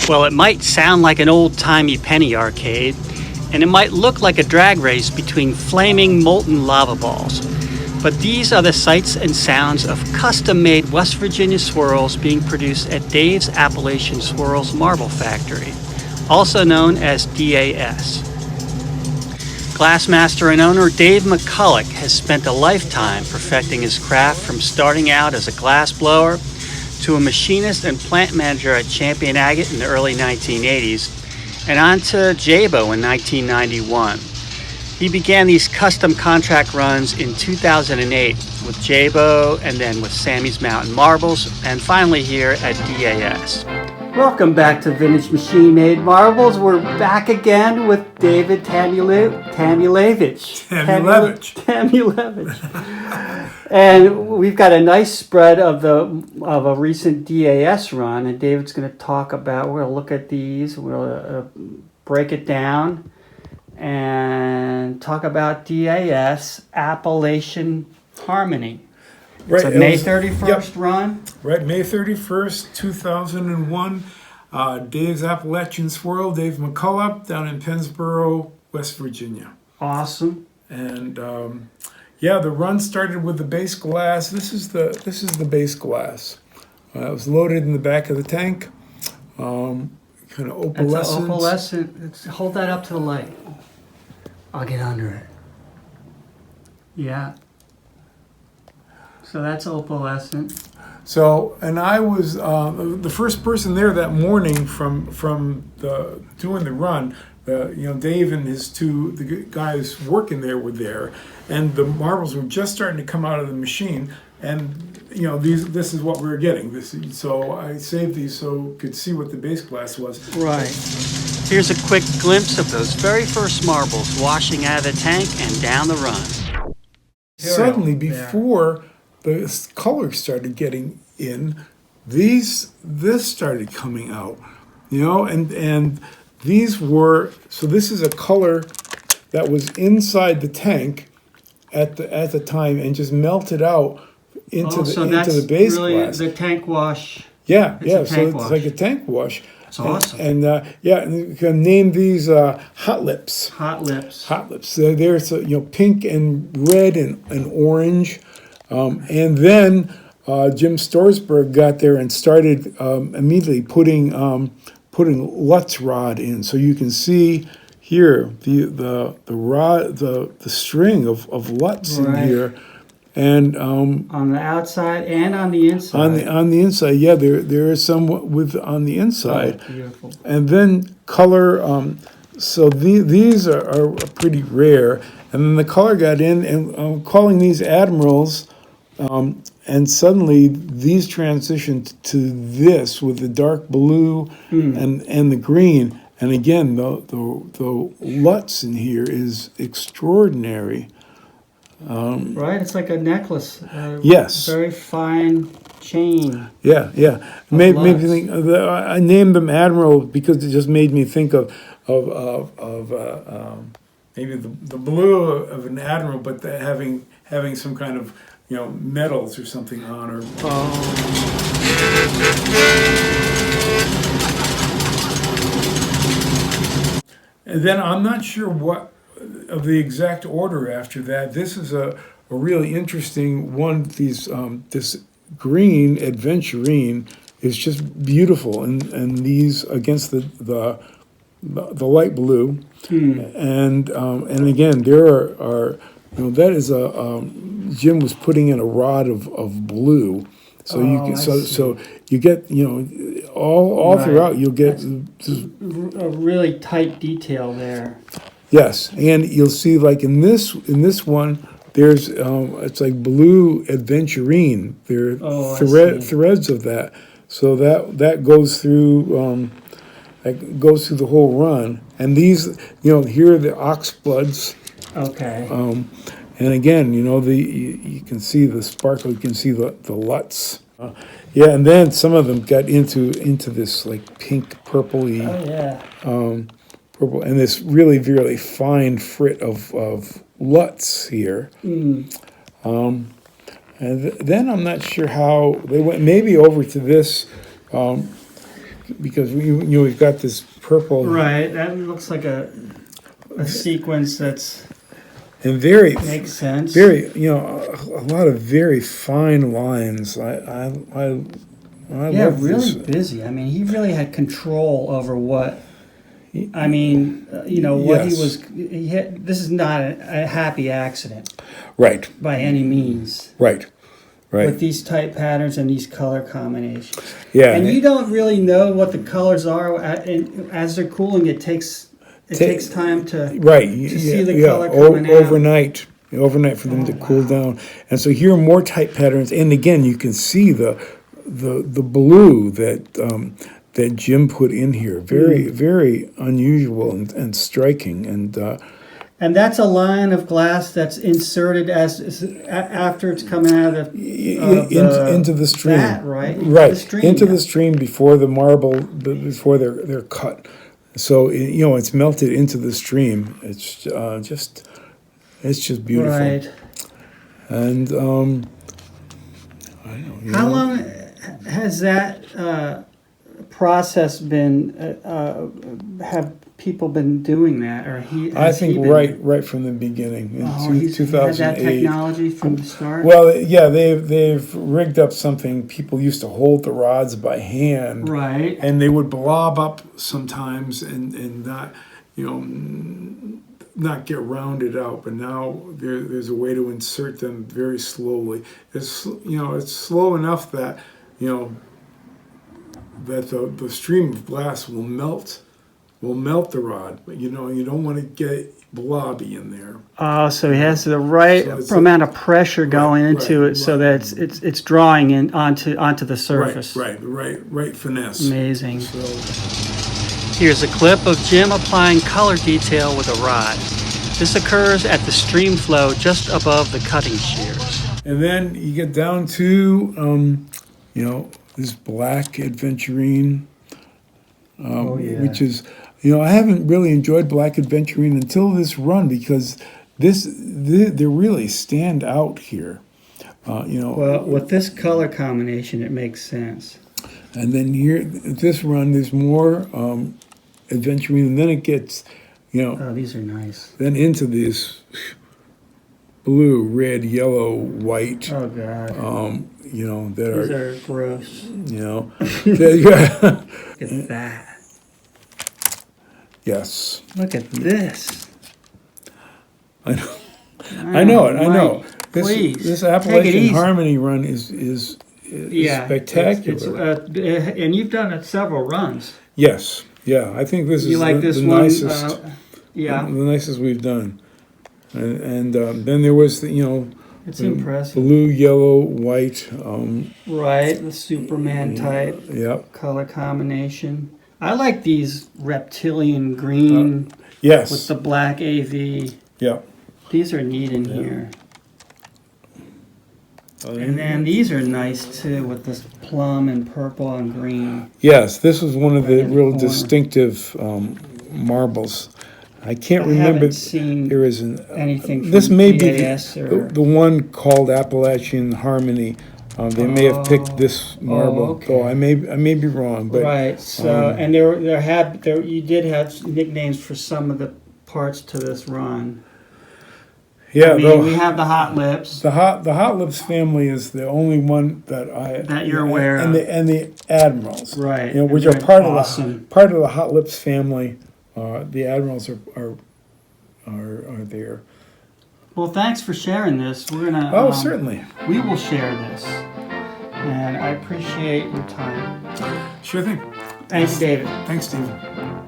Well, it might sound like an old-timey penny arcade, and it might look like a drag race between flaming molten lava balls. But these are the sights and sounds of custom-made West Virginia swirls being produced at Dave's Appalachian Swirls Marble Factory, also known as D.A.S. Glassmaster and owner Dave McCollough has spent a lifetime perfecting his craft, from starting out as a glass blower to a machinist and plant manager at Champion Agate in the early 1980s, and on to Jabo in 1991. He began these custom contract runs in 2008 with Jabo, and then with Sammy's Mountain Marbles, and finally here at D.A.S. Welcome back to Vintage Machine Made Marbles. We're back again with David Tamulevich. And we've got a nice spread of a recent D.A.S. run, and David's going to talk about. We're going to look at these. We'll break it down and talk about D.A.S. Appalachian Harmony. Right, it's a May 31st run. Right, May 31st, 2001. Dave's Appalachian Swirl, Dave McCollough, down in Pennsboro, West Virginia. Awesome. And the run started with the base glass. This is the base glass. It was loaded in the back of the tank. Kind of opalescent. It's opalescent. Hold that up to the light. I'll get under it. Yeah. So that's opalescent. So, and I was the first person there that morning from doing the run. Dave and the guys working there were there, and the marbles were just starting to come out of the machine. And this is what we were getting. So I saved these so could see what the base glass was. Right. Here's a quick glimpse of those very first marbles washing out of the tank and down the run. Suddenly, before the color started getting in, this started coming out, and these were, so this is a color that was inside the tank at the time and just melted out into the base really glass. The tank wash. Yeah. So it's like a tank wash. That's awesome. And you can name these hot lips. Hot lips. They're pink and red and orange. And then Jim Storesburg got there and started immediately putting Lutz rod in. So you can see here the rod, the string of Lutz in here, and on the outside and on the inside. On the inside, yeah, there is some on the inside. Oh, beautiful. And then color. So these are pretty rare, and then the color got in, and I'm calling these admirals. And suddenly these transitioned to this with the dark blue and the green. And again, the Lutz in here is extraordinary. Right, it's like a necklace. Yes. Very fine chain. Yeah. Made me think. I named them Admiral because it just made me think of maybe the blue of an admiral, but having some kind of medals or something on her. And then I'm not sure what of the exact order after that. This is a really interesting one. These this green aventurine is just beautiful, and these against the light blue, and again there are that is Jim was putting in a rod of blue, so you get all throughout you'll get a really tight detail there. Yes, and you'll see like in this one there's it's like blue aventurine. There are threads of that, so that goes through. That goes through the whole run, and these, here are the oxbloods. Okay. And again, you can see the sparkle. You can see the Lutz. And then some of them got into this like pink purpley. Oh yeah. Purple, and this really really fine frit of Lutz here. And then I'm not sure how they went. Maybe over to this. because we've got this purple, Right, that looks like a sequence that's and very makes sense. very a lot of very fine lines. I love really this. busy. I mean, he really had control over what. I mean, what Yes. he was. This is not a happy accident Right, by any means. right. With these type patterns and these color combinations. Yeah, And you don't really know what the colors are. And as they're cooling, it takes time to see the color coming out. overnight for them to cool down. And so here are more type patterns, and again you can see the blue that Jim put in here. Very unusual and striking. And that's a line of glass that's inserted after it's coming out of into the stream, vat, right? Into the stream before the marble, before they're cut. So it's melted into the stream. It's just beautiful. Right. And how long has that process been? Have people been doing that, or I think right from the beginning in 2008. Had that technology from the start. Well, yeah, they've rigged up something. People used to hold the rods by hand, right, and they would blob up sometimes and not not get rounded out. But now there's a way to insert them very slowly. It's slow enough that that the stream of glass will melt the rod, but you don't want to get blobby in there. Oh, so he has the right amount of pressure going into it, so that it's drawing in onto the surface. Right finesse. Amazing. Here's a clip of Jim applying color detail with a rod. This occurs at the stream flow just above the cutting shears. And then you get down to this black aventurine, which is. I haven't really enjoyed black aventurine until this run, because they really stand out here. Well, with this color combination, it makes sense. And then here, this run, there's more aventurine, and then it gets, Oh, these are nice. Then into this blue, red, yellow, white. Oh God. That these are gross. Look at that. Yes. Look at this. I know. This Appalachian Harmony run is spectacular. And you've done it several runs. Yes. Yeah. I think this is the nicest. The nicest we've done. And then there was it's impressive. Blue, yellow, white. Right, the Superman type. Yep. Color combination. I like these reptilian green yes. with the black AV. Yeah. These are neat in here. And then these are nice too with this plum and purple and green. Yes, this was one of the real distinctive marbles. I can't remember. There is anything from this may D.A.S. be the one called Appalachian Harmony. They may have picked this marble. okay. I may be wrong, but right. So and there you did have nicknames for some of the parts to this run. Yeah, we have the Hot Lips. The Hot Lips family is the only one that you're aware of, and the Admirals, right? Which are part of the Hot Lips family. The Admirals are there. Well, thanks for sharing this. We're gonna. Certainly. We will share this, and I appreciate your time. Sure thing. Thanks, David. Thanks, Stephen.